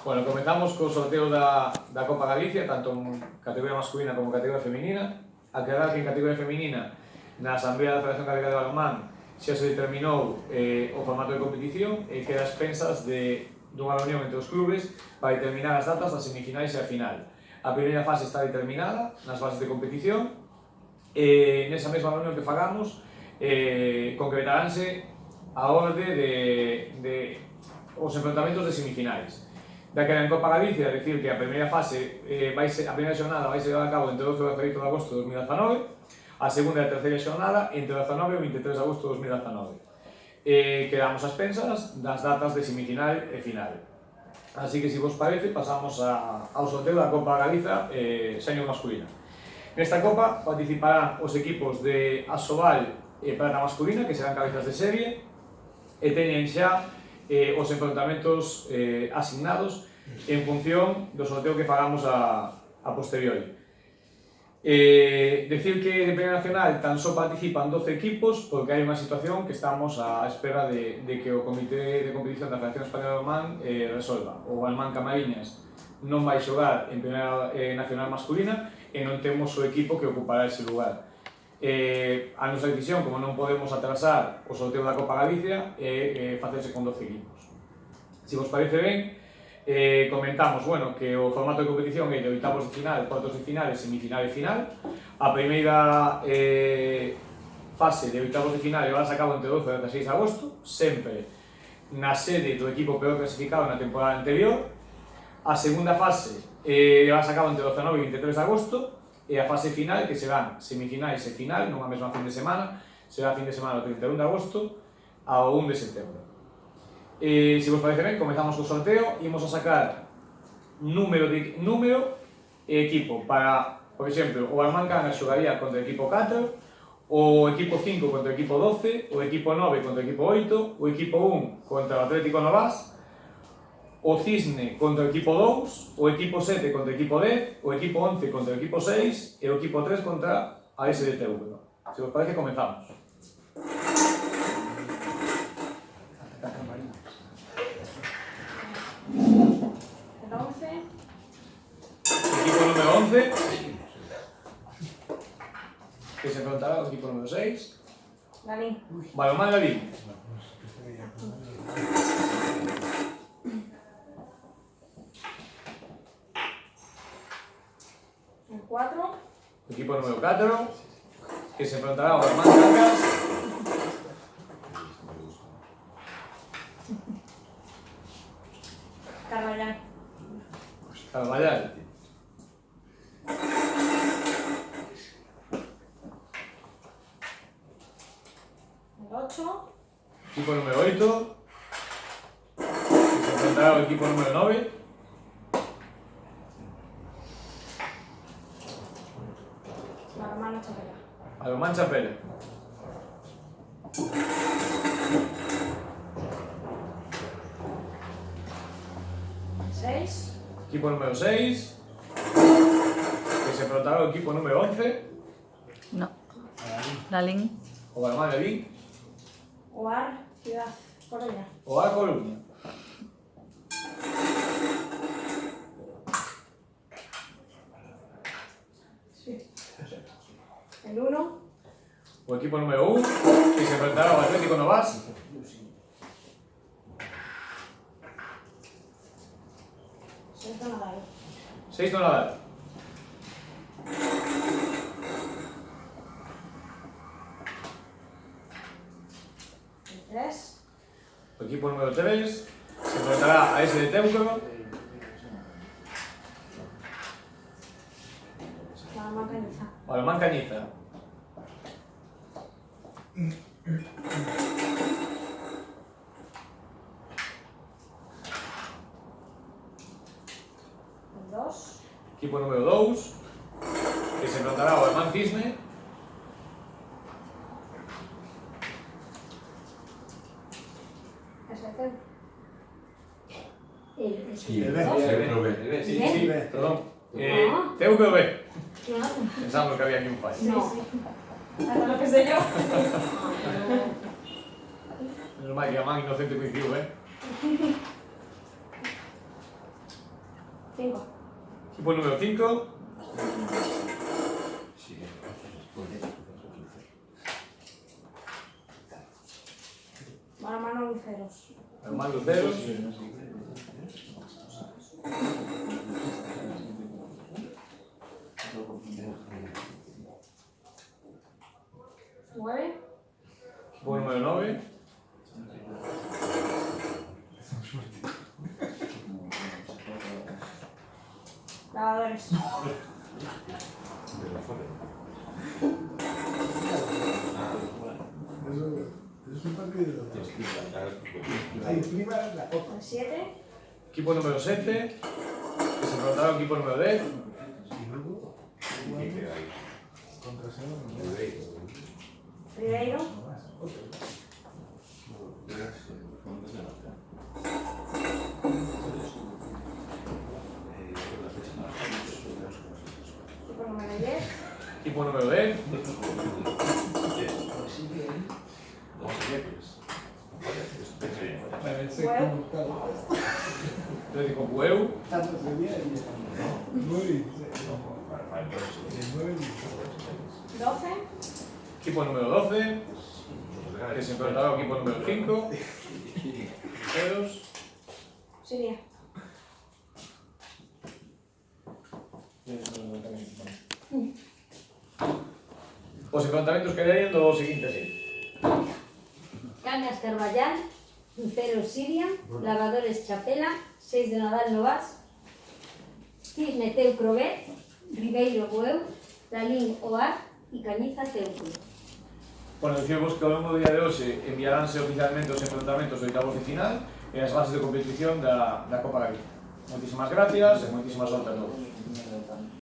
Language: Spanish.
Bueno, comenzamos co sorteo da Copa Galicia, tanto en categoría masculina como en categoría femenina. Aclarar que en categoría femenina, na Asamblea da Federación Galega de Balonmán, xa se determinou o formato de competición e queda a expensas dunha reunión entre os clubes para determinar as datas das semifinais e a final. A primeira fase está determinada nas bases de competición e nesa mesma reunión que fagamos concretaránse a orde de os enfrontamentos de semifinais. Daquela en Copa Galicia, decir que a primeira fase, a primeira xornada vai ser llevada a cabo entre 12 e 18 de agosto de 2019, a segunda e a terceira xornada entre 19 e 23 de agosto de 2019. Quedamos a expensas das datas de semifinal e final. Así que, se vos parece, pasamos ao sorteo da Copa Galiza senior masculina. Nesta Copa participarán os equipos de Asobal e Prata masculina, que serán cabezas de serie, e teñen xa os enfrontamentos asignados en función do sorteo que fagamos a posteriori. Decir que de Primera Nacional tan só participan 12 equipos porque hai unha situación que estamos á espera de que o Comité de Competición da Federación Española de Balonmán resolva. O Balonmán Camariñas non vai xogar en Primera Nacional masculina e non temos o equipo que ocupará ese lugar. A nosa decisión, como non podemos atrasar o sorteo da Copa Galicia, é facerse con 12 equipos. Se vos parece ben, comentamos que o formato de competición é de oitavos de final, cuartos de final e semifinal e final. A primeira fase de oitavos de final levarase a cabo entre 12 e 16 de agosto, sempre na sede do equipo peor clasificado na temporada anterior. A segunda fase levarase a cabo entre 19 e 23 de agosto. E a fase final, que serán semifinais e final, nunha mesma fin de semana, será fin de semana do 31 de agosto ao 1 de setembro. Se vos parece ben, comezamos co sorteo, imos a sacar número e equipo para, por exemplo, o Balonmán Cangas xogaría contra o equipo 4, o equipo 5 contra o equipo 12, o equipo 9 contra o equipo 8, o equipo 1 contra o Atlético Novas, o Cisne contra o equipo 2, o equipo 7 contra o equipo 10, o equipo 11 contra o equipo 6 e o equipo 3 contra a SDTV. Se vos parece, comenzamos. El 11. Equipo número 11, que se enfrentará ao equipo número 6. Galín. Balonmán Galín. El 4. Equipo número 4, que se enfrentará ao Balonmán Cangas. Carballán. Carballán. El 8. Equipo número 8, que se enfrentará ao equipo número 9. Balonmán Chapela. Balonmán Chapela. El 6. Equipo número 6, que se enfrentará ao equipo número 11. No. Galín. O Balonmán Galín. Oar. Ciudad Coruña. O A Coruña. Sí. El 1. O equipo número 1, que se enfrentará ao Atlético Novas. Sexto Nadal. 6 do Nadal. El 3. O equipo número 3, se enfrentará a ese de Teucro. Balonmán Cañiza. Balonmán Cañiza. El 2. Equipo número 2, que se enfrentará ao Balonmán Cisne. Es el Teu. Sí, el B. Sí, perdón. No. Teucro B. No. Pensamos que había aquí un fallo. No. Hasta lo que sé yo. Menos mal que a man inocente coincidiu, 5. Equipo número 5. Mano a mano luceros. Balonmán Luceros. 9. Equipo número 9. Lavadores. Es un partido. Ahí prima la otra. 7. Equipo número 7. Que se enfrentaron al equipo número 10. Y luego, contra Seno, Ribeiro. no más. Otro. Equipo número 10. Equipo número 10. Para el sexto mortal. Atlético Cueu. Tanto sería y 9 y 9 y 12. Equipo número 12. Que se enfrentaron al equipo número 5. Luceros. Siria. Os enfrentamientos quedarían dos siguientes, sí. Cañas Carballal, Luceros Siria, Lavadores Chapela, 6 de Nadal Novas, Cisne Teucrovet, Ribeiro Bueu, Lalín Oar y Cañiza Teucro. Bueno, decimos que ao longo do día de hoxe enviaránse oficialmente os enfrentamentos do oitavos de final e as bases de competición da Copa Galicia. Moitísimas gracias e moitísimas sorte a todos.